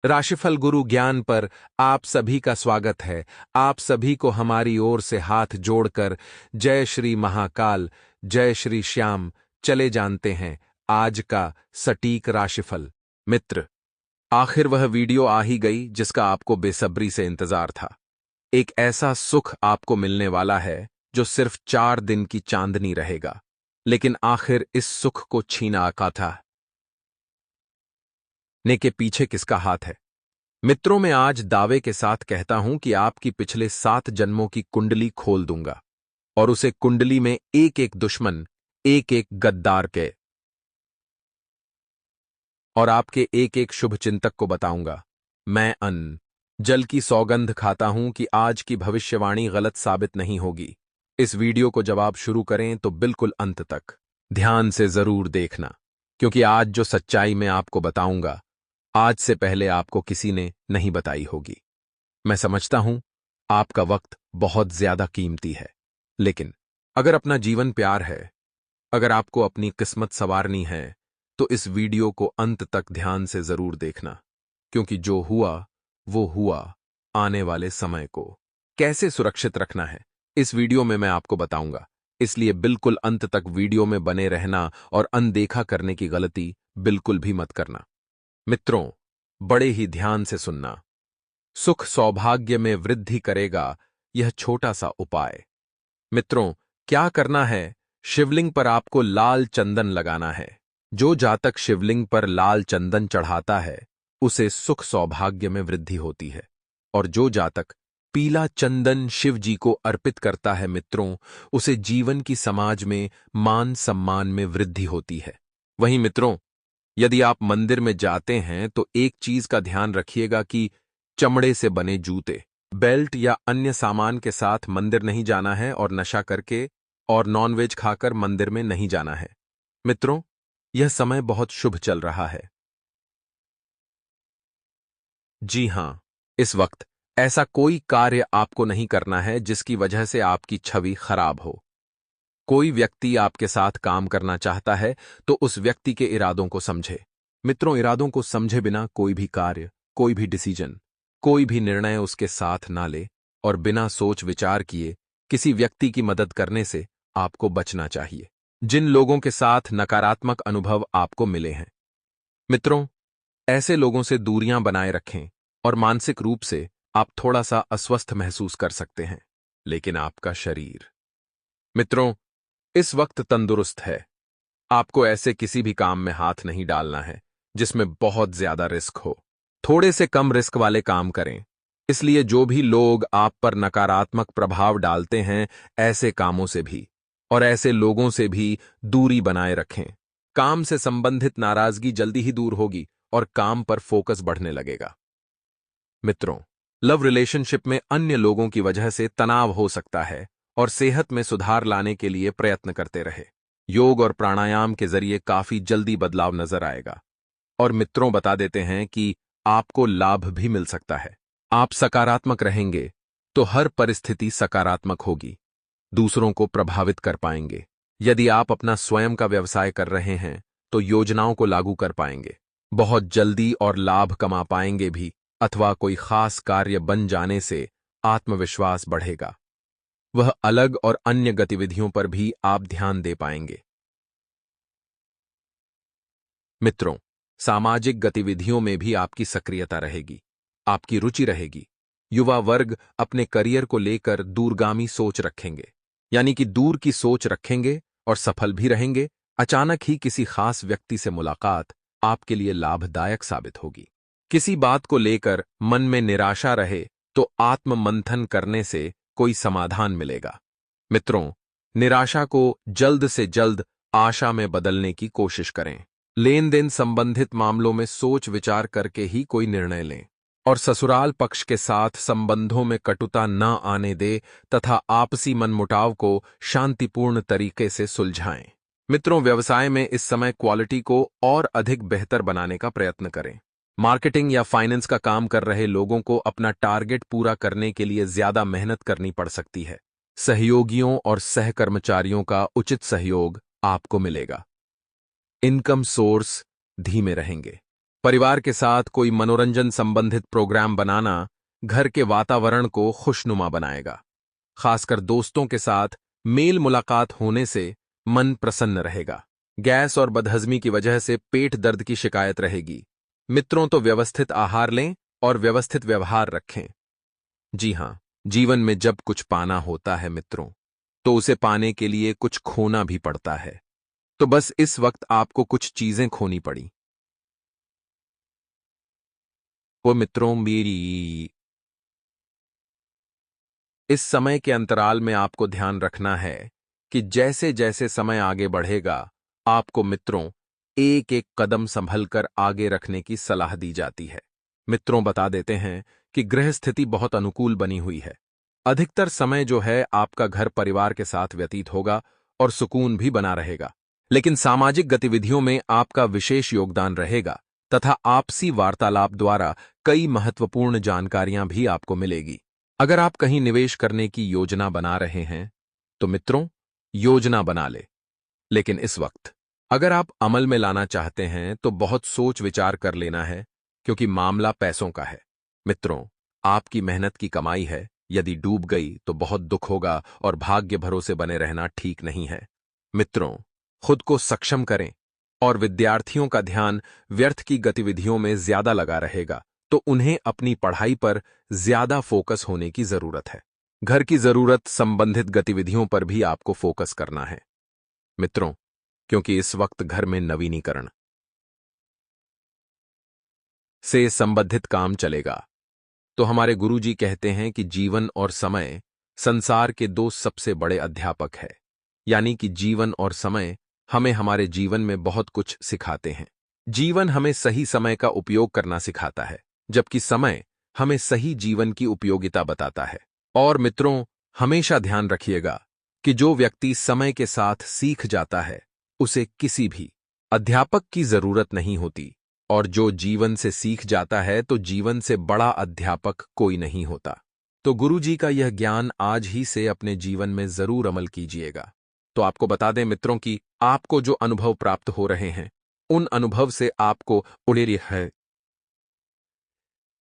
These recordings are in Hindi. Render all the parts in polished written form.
राशिफल गुरु ज्ञान पर आप सभी का स्वागत है। आप सभी को हमारी ओर से हाथ जोड़कर जय श्री महाकाल, जय श्री श्याम। चले जानते हैं आज का सटीक राशिफल। मित्र, आखिर वह वीडियो आ ही गई जिसका आपको बेसब्री से इंतजार था। एक ऐसा सुख आपको मिलने वाला है जो सिर्फ 4 दिन की चांदनी रहेगा, लेकिन आखिर इस सुख को छीना का था ने के पीछे किसका हाथ है? मित्रों, मैं आज दावे के साथ कहता हूं कि आपकी पिछले 7 जन्मों की कुंडली खोल दूंगा और उसे कुंडली में एक एक दुश्मन, एक एक गद्दार के और आपके एक एक शुभ चिंतक को बताऊंगा। मैं अन्न जल की सौगंध खाता हूं कि आज की भविष्यवाणी गलत साबित नहीं होगी। इस वीडियो को जब आप शुरू करें तो बिल्कुल अंत तक ध्यान से जरूर देखना, क्योंकि आज जो सच्चाई मैं आपको बताऊंगा आज से पहले आपको किसी ने नहीं बताई होगी। मैं समझता हूं आपका वक्त बहुत ज्यादा कीमती है, लेकिन अगर अपना जीवन प्यार है, अगर आपको अपनी किस्मत संवारनी है, तो इस वीडियो को अंत तक ध्यान से जरूर देखना, क्योंकि जो हुआ वो हुआ। आने वाले समय को कैसे सुरक्षित रखना है इस वीडियो में मैं आपको बताऊंगा, इसलिए बिल्कुल अंत तक वीडियो में बने रहना और अनदेखा करने की गलती बिल्कुल भी मत करना। मित्रों, बड़े ही ध्यान से सुनना। सुख सौभाग्य में वृद्धि करेगा यह छोटा सा उपाय। मित्रों, क्या करना है? शिवलिंग पर आपको लाल चंदन लगाना है। जो जातक शिवलिंग पर लाल चंदन चढ़ाता है उसे सुख सौभाग्य में वृद्धि होती है, और जो जातक पीला चंदन शिव जी को अर्पित करता है मित्रों, उसे जीवन की समाज में मान सम्मान में वृद्धि होती है। वहीं मित्रों, यदि आप मंदिर में जाते हैं तो एक चीज का ध्यान रखिएगा कि चमड़े से बने जूते, बेल्ट या अन्य सामान के साथ मंदिर नहीं जाना है और नशा करके और नॉनवेज खाकर मंदिर में नहीं जाना है। मित्रों, यह समय बहुत शुभ चल रहा है। जी हां, इस वक्त ऐसा कोई कार्य आपको नहीं करना है जिसकी वजह से आपकी छवि खराब हो। कोई व्यक्ति आपके साथ काम करना चाहता है तो उस व्यक्ति के इरादों को समझे। मित्रों, इरादों को समझे बिना कोई भी कार्य, कोई भी डिसीजन, कोई भी निर्णय उसके साथ ना ले, और बिना सोच विचार किए किसी व्यक्ति की मदद करने से आपको बचना चाहिए जिन लोगों के साथ नकारात्मक अनुभव आपको मिले हैं। मित्रों, ऐसे लोगों से दूरियां बनाए रखें, और मानसिक रूप से आप थोड़ा सा अस्वस्थ महसूस कर सकते हैं, लेकिन आपका शरीर मित्रों इस वक्त तंदुरुस्त है। आपको ऐसे किसी भी काम में हाथ नहीं डालना है जिसमें बहुत ज्यादा रिस्क हो। थोड़े से कम रिस्क वाले काम करें। इसलिए जो भी लोग आप पर नकारात्मक प्रभाव डालते हैं, ऐसे कामों से भी और ऐसे लोगों से भी दूरी बनाए रखें। काम से संबंधित नाराजगी जल्दी ही दूर होगी और काम पर फोकस बढ़ने लगेगा। मित्रों, लव रिलेशनशिप में अन्य लोगों की वजह से तनाव हो सकता है, और सेहत में सुधार लाने के लिए प्रयत्न करते रहे। योग और प्राणायाम के जरिए काफी जल्दी बदलाव नजर आएगा। और मित्रों, बता देते हैं कि आपको लाभ भी मिल सकता है। आप सकारात्मक रहेंगे तो हर परिस्थिति सकारात्मक होगी, दूसरों को प्रभावित कर पाएंगे। यदि आप अपना स्वयं का व्यवसाय कर रहे हैं तो योजनाओं को लागू कर पाएंगे, बहुत जल्दी और लाभ कमा पाएंगे भी, अथवा कोई खास कार्य बन जाने से आत्मविश्वास बढ़ेगा। वह अलग और अन्य गतिविधियों पर भी आप ध्यान दे पाएंगे। मित्रों, सामाजिक गतिविधियों में भी आपकी सक्रियता रहेगी, आपकी रुचि रहेगी। युवा वर्ग अपने करियर को लेकर दूरगामी सोच रखेंगे, यानी कि दूर की सोच रखेंगे और सफल भी रहेंगे। अचानक ही किसी खास व्यक्ति से मुलाकात आपके लिए लाभदायक साबित होगी। किसी बात को लेकर मन में निराशा रहे तो आत्म मंथन करने से कोई समाधान मिलेगा। मित्रों, निराशा को जल्द से जल्द आशा में बदलने की कोशिश करें। लेन देन संबंधित मामलों में सोच विचार करके ही कोई निर्णय लें, और ससुराल पक्ष के साथ संबंधों में कटुता न आने दे तथा आपसी मनमुटाव को शांतिपूर्ण तरीके से सुलझाएं। मित्रों, व्यवसाय में इस समय क्वालिटी को और अधिक बेहतर बनाने का प्रयत्न करें। मार्केटिंग या फाइनेंस का काम कर रहे लोगों को अपना टारगेट पूरा करने के लिए ज्यादा मेहनत करनी पड़ सकती है। सहयोगियों और सहकर्मचारियों का उचित सहयोग आपको मिलेगा। इनकम सोर्स धीमे रहेंगे। परिवार के साथ कोई मनोरंजन संबंधित प्रोग्राम बनाना घर के वातावरण को खुशनुमा बनाएगा। खासकर दोस्तों के साथ मेल मुलाकात होने से मन प्रसन्न रहेगा। गैस और बदहजमी की वजह से पेट दर्द की शिकायत रहेगी। मित्रों, तो व्यवस्थित आहार लें और व्यवस्थित व्यवहार रखें। जी हां, जीवन में जब कुछ पाना होता है मित्रों, तो उसे पाने के लिए कुछ खोना भी पड़ता है। तो बस इस वक्त आपको कुछ चीजें खोनी पड़ी। वो मित्रों, मेरी इस समय के अंतराल में आपको ध्यान रखना है कि जैसे जैसे समय आगे बढ़ेगा, आपको मित्रों एक एक कदम संभल कर आगे रखने की सलाह दी जाती है। मित्रों, बता देते हैं कि गृह स्थिति बहुत अनुकूल बनी हुई है। अधिकतर समय जो है आपका घर परिवार के साथ व्यतीत होगा और सुकून भी बना रहेगा। लेकिन सामाजिक गतिविधियों में आपका विशेष योगदान रहेगा तथा आपसी वार्तालाप द्वारा कई महत्वपूर्ण जानकारियां भी आपको मिलेगी। अगर आप कहीं निवेश करने की योजना बना रहे हैं, तो मित्रों, योजना बना ले। लेकिन इस वक्त अगर आप अमल में लाना चाहते हैं तो बहुत सोच विचार कर लेना है, क्योंकि मामला पैसों का है। मित्रों, आपकी मेहनत की कमाई है, यदि डूब गई तो बहुत दुख होगा और भाग्य भरोसे बने रहना ठीक नहीं है। मित्रों, खुद को सक्षम करें और विद्यार्थियों का ध्यान व्यर्थ की गतिविधियों में ज्यादा लगा रहेगा, तो उन्हें अपनी पढ़ाई पर ज्यादा फोकस होने की जरूरत है। घर की जरूरत संबंधित गतिविधियों पर भी आपको फोकस करना है मित्रों, क्योंकि इस वक्त घर में नवीनीकरण से संबंधित काम चलेगा। तो हमारे गुरुजी कहते हैं कि जीवन और समय संसार के दो सबसे बड़े अध्यापक है। यानी कि जीवन और समय हमें हमारे जीवन में बहुत कुछ सिखाते हैं। जीवन हमें सही समय का उपयोग करना सिखाता है, जबकि समय हमें सही जीवन की उपयोगिता बताता है। और मित्रों, हमेशा ध्यान रखिएगा कि जो व्यक्ति समय के साथ सीख जाता है, उसे किसी भी अध्यापक की जरूरत नहीं होती, और जो जीवन से सीख जाता है तो जीवन से बड़ा अध्यापक कोई नहीं होता। तो गुरुजी का यह ज्ञान आज ही से अपने जीवन में जरूर अमल कीजिएगा। तो आपको बता दें मित्रों कि आपको जो अनुभव प्राप्त हो रहे हैं, उन अनुभव से आपको उड़ेरी है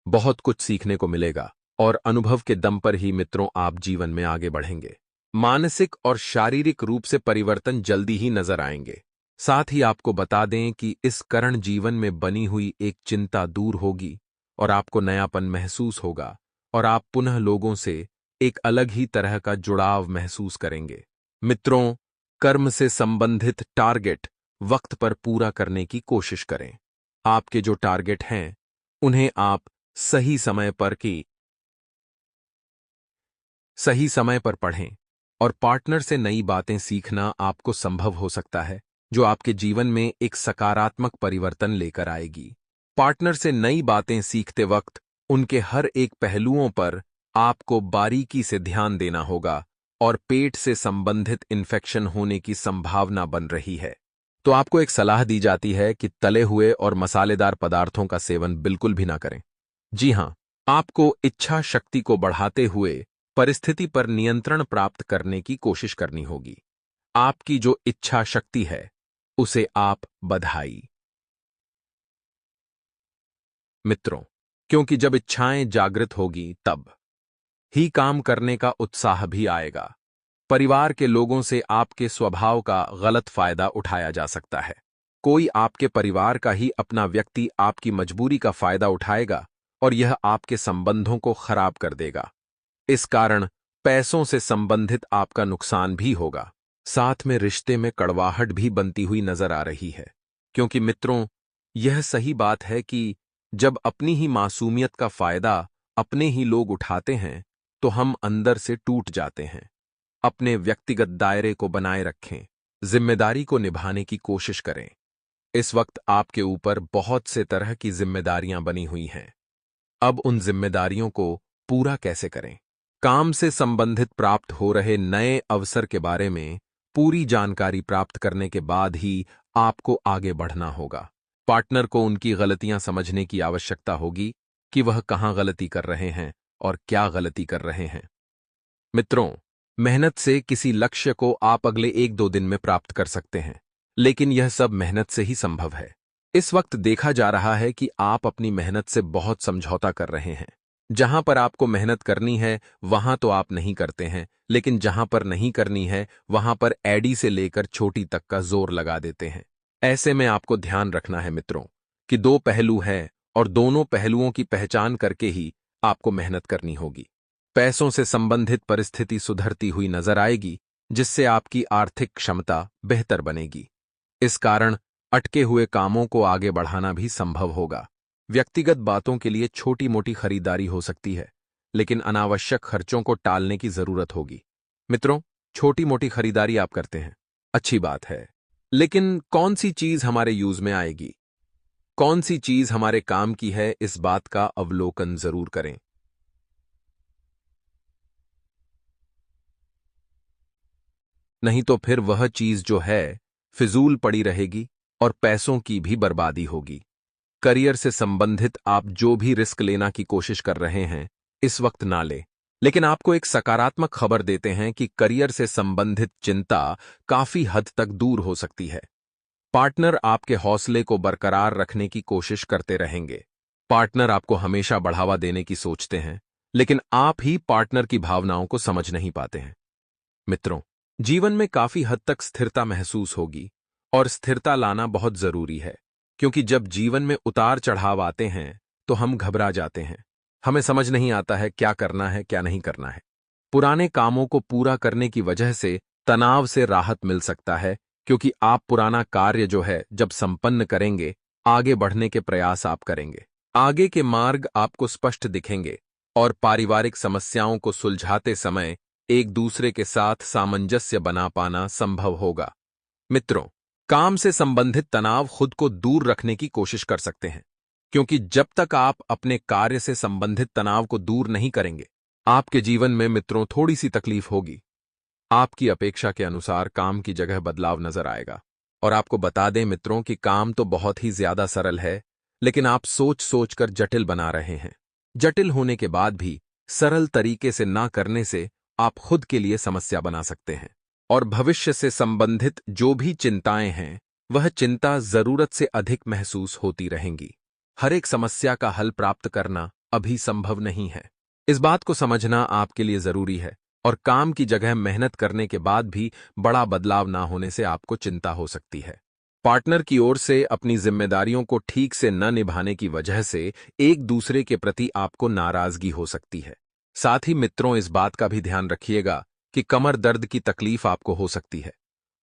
बहुत कुछ सीखने को मिलेगा, और अनुभव के दम पर ही मित्रों आप जीवन में आगे बढ़ेंगे। मानसिक और शारीरिक रूप से परिवर्तन जल्दी ही नजर आएंगे। साथ ही आपको बता दें कि इस करण जीवन में बनी हुई एक चिंता दूर होगी और आपको नयापन महसूस होगा, और आप पुनः लोगों से एक अलग ही तरह का जुड़ाव महसूस करेंगे। मित्रों, कर्म से संबंधित टारगेट वक्त पर पूरा करने की कोशिश करें। आपके जो टारगेट हैं, उन्हें आप सही समय पर पढ़ें, और पार्टनर से नई बातें सीखना आपको संभव हो सकता है, जो आपके जीवन में एक सकारात्मक परिवर्तन लेकर आएगी। पार्टनर से नई बातें सीखते वक्त उनके हर एक पहलुओं पर आपको बारीकी से ध्यान देना होगा, और पेट से संबंधित इन्फेक्शन होने की संभावना बन रही है। तो आपको एक सलाह दी जाती है कि तले हुए और मसालेदार पदार्थों का सेवन बिल्कुल भी ना करें। जी हां, आपको इच्छा शक्ति को बढ़ाते हुए परिस्थिति पर नियंत्रण प्राप्त करने की कोशिश करनी होगी। आपकी जो इच्छा शक्ति है, उसे आप बधाई मित्रों, क्योंकि जब इच्छाएं जागृत होगी तब ही काम करने का उत्साह भी आएगा। परिवार के लोगों से आपके स्वभाव का गलत फायदा उठाया जा सकता है। कोई आपके परिवार का ही अपना व्यक्ति आपकी मजबूरी का फायदा उठाएगा और यह आपके संबंधों को खराब कर देगा। इस कारण पैसों से संबंधित आपका नुकसान भी होगा। साथ में रिश्ते में कड़वाहट भी बनती हुई नजर आ रही है, क्योंकि मित्रों, यह सही बात है कि जब अपनी ही मासूमियत का फायदा अपने ही लोग उठाते हैं, तो हम अंदर से टूट जाते हैं। अपने व्यक्तिगत दायरे को बनाए रखें, जिम्मेदारी को निभाने की कोशिश करें। इस वक्त आपके ऊपर बहुत से तरह की जिम्मेदारियां बनी हुई हैं। अब उन जिम्मेदारियों को पूरा कैसे करें? काम से संबंधित प्राप्त हो रहे नए अवसर के बारे में पूरी जानकारी प्राप्त करने के बाद ही आपको आगे बढ़ना होगा। पार्टनर को उनकी गलतियां समझने की आवश्यकता होगी कि वह कहां गलती कर रहे हैं और क्या गलती कर रहे हैं। मित्रों, मेहनत से किसी लक्ष्य को आप अगले 1-2 दिन में प्राप्त कर सकते हैं, लेकिन यह सब मेहनत से ही संभव है। इस वक्त देखा जा रहा है कि आप अपनी मेहनत से बहुत समझौता कर रहे हैं। जहां पर आपको मेहनत करनी है वहां तो आप नहीं करते हैं, लेकिन जहां पर नहीं करनी है वहां पर एडी से लेकर छोटी तक का जोर लगा देते हैं। ऐसे में आपको ध्यान रखना है मित्रों कि दो पहलू हैं और दोनों पहलुओं की पहचान करके ही आपको मेहनत करनी होगी। पैसों से संबंधित परिस्थिति सुधरती हुई नजर आएगी, जिससे आपकी आर्थिक क्षमता बेहतर बनेगी। इस कारण अटके हुए कामों को आगे बढ़ाना भी संभव होगा। व्यक्तिगत बातों के लिए छोटी मोटी खरीदारी हो सकती है, लेकिन अनावश्यक खर्चों को टालने की जरूरत होगी। मित्रों, छोटी मोटी खरीदारी आप करते हैं, अच्छी बात है, लेकिन कौन सी चीज हमारे यूज में आएगी, कौन सी चीज हमारे काम की है, इस बात का अवलोकन जरूर करें। नहीं तो फिर वह चीज जो है फिजूल पड़ी रहेगी और पैसों की भी बर्बादी होगी। करियर से संबंधित आप जो भी रिस्क लेना की कोशिश कर रहे हैं, इस वक्त ना ले। लेकिन आपको एक सकारात्मक खबर देते हैं कि करियर से संबंधित चिंता काफी हद तक दूर हो सकती है। पार्टनर आपके हौसले को बरकरार रखने की कोशिश करते रहेंगे। पार्टनर आपको हमेशा बढ़ावा देने की सोचते हैं, लेकिन आप ही पार्टनर की भावनाओं को समझ नहीं पाते हैं। मित्रों, जीवन में काफी हद तक स्थिरता महसूस होगी और स्थिरता लाना बहुत जरूरी है, क्योंकि जब जीवन में उतार चढ़ाव आते हैं तो हम घबरा जाते हैं। हमें समझ नहीं आता है क्या करना है क्या नहीं करना है। पुराने कामों को पूरा करने की वजह से तनाव से राहत मिल सकता है, क्योंकि आप पुराना कार्य जो है जब संपन्न करेंगे, आगे बढ़ने के प्रयास आप करेंगे। आगे के मार्ग आपको स्पष्ट दिखेंगे और पारिवारिक समस्याओं को सुलझाते समय एक दूसरे के साथ सामंजस्य बना पाना संभव होगा। मित्रों, काम से संबंधित तनाव खुद को दूर रखने की कोशिश कर सकते हैं, क्योंकि जब तक आप अपने कार्य से संबंधित तनाव को दूर नहीं करेंगे, आपके जीवन में मित्रों थोड़ी सी तकलीफ होगी। आपकी अपेक्षा के अनुसार काम की जगह बदलाव नजर आएगा। और आपको बता दें मित्रों कि काम तो बहुत ही ज्यादा सरल है, लेकिन आप सोच सोच कर जटिल बना रहे हैं। जटिल होने के बाद भी सरल तरीके से ना करने से आप खुद के लिए समस्या बना सकते हैं। और भविष्य से संबंधित जो भी चिंताएं हैं, वह चिंता जरूरत से अधिक महसूस होती रहेंगी। हर एक समस्या का हल प्राप्त करना अभी संभव नहीं है। इस बात को समझना आपके लिए जरूरी है। और काम की जगह मेहनत करने के बाद भी बड़ा बदलाव ना होने से आपको चिंता हो सकती है। पार्टनर की ओर से अपनी जिम्मेदारियों को ठीक से न निभाने की वजह से एक दूसरे के प्रति आपको नाराजगी हो सकती है। साथ ही मित्रों, इस बात का भी ध्यान रखिएगा कि कमर दर्द की तकलीफ आपको हो सकती है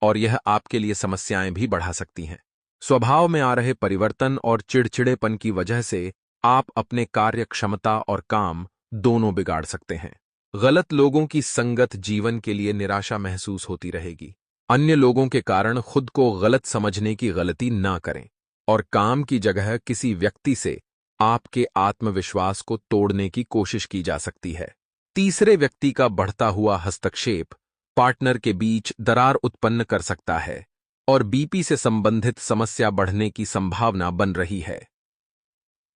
और यह आपके लिए समस्याएं भी बढ़ा सकती हैं। स्वभाव में आ रहे परिवर्तन और चिड़चिड़ेपन की वजह से आप अपने कार्य क्षमता और काम दोनों बिगाड़ सकते हैं। गलत लोगों की संगत जीवन के लिए निराशा महसूस होती रहेगी। अन्य लोगों के कारण खुद को गलत समझने की गलती ना करें और काम की जगह किसी व्यक्ति से आपके आत्मविश्वास को तोड़ने की कोशिश की जा सकती है। तीसरे व्यक्ति का बढ़ता हुआ हस्तक्षेप पार्टनर के बीच दरार उत्पन्न कर सकता है और बीपी से संबंधित समस्या बढ़ने की संभावना बन रही है।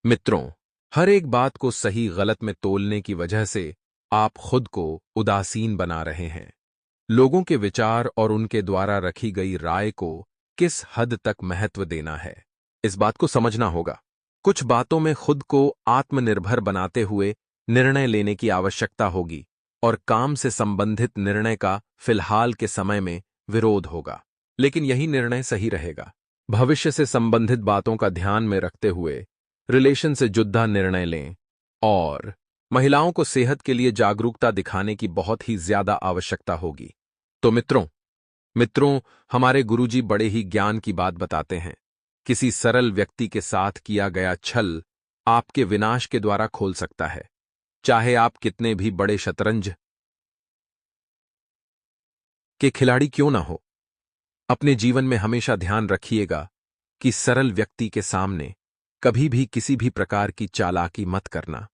मित्रों, हर एक बात को सही गलत में तोलने की वजह से आप खुद को उदासीन बना रहे हैं। लोगों के विचार और उनके द्वारा रखी गई राय को किस हद तक महत्व देना है, इस बात को समझना होगा। कुछ बातों में खुद को आत्मनिर्भर बनाते हुए निर्णय लेने की आवश्यकता होगी और काम से संबंधित निर्णय का फिलहाल के समय में विरोध होगा, लेकिन यही निर्णय सही रहेगा। भविष्य से संबंधित बातों का ध्यान में रखते हुए रिलेशन से जुड़ा निर्णय लें। और महिलाओं को सेहत के लिए जागरूकता दिखाने की बहुत ही ज्यादा आवश्यकता होगी। तो मित्रों, हमारे गुरुजी बड़े ही ज्ञान की बात बताते हैं। किसी सरल व्यक्ति के साथ किया गया छल आपके विनाश के द्वारा खोल सकता है, चाहे आप कितने भी बड़े शतरंज के खिलाड़ी क्यों ना हो। अपने जीवन में हमेशा ध्यान रखिएगा कि सरल व्यक्ति के सामने कभी भी किसी भी प्रकार की चालाकी मत करना,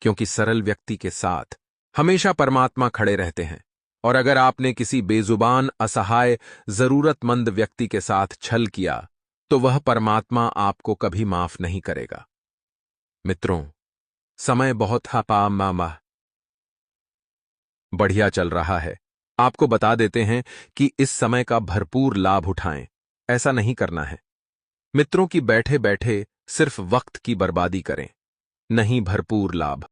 क्योंकि सरल व्यक्ति के साथ हमेशा परमात्मा खड़े रहते हैं। और अगर आपने किसी बेजुबान, असहाय, जरूरतमंद व्यक्ति के साथ छल किया तो वह परमात्मा आपको कभी माफ नहीं करेगा। मित्रों, समय बहुत बढ़िया चल रहा है। आपको बता देते हैं कि इस समय का भरपूर लाभ उठाएं। ऐसा नहीं करना है। मित्रों की बैठे बैठे सिर्फ वक्त की बर्बादी करें, नहीं भरपूर लाभ।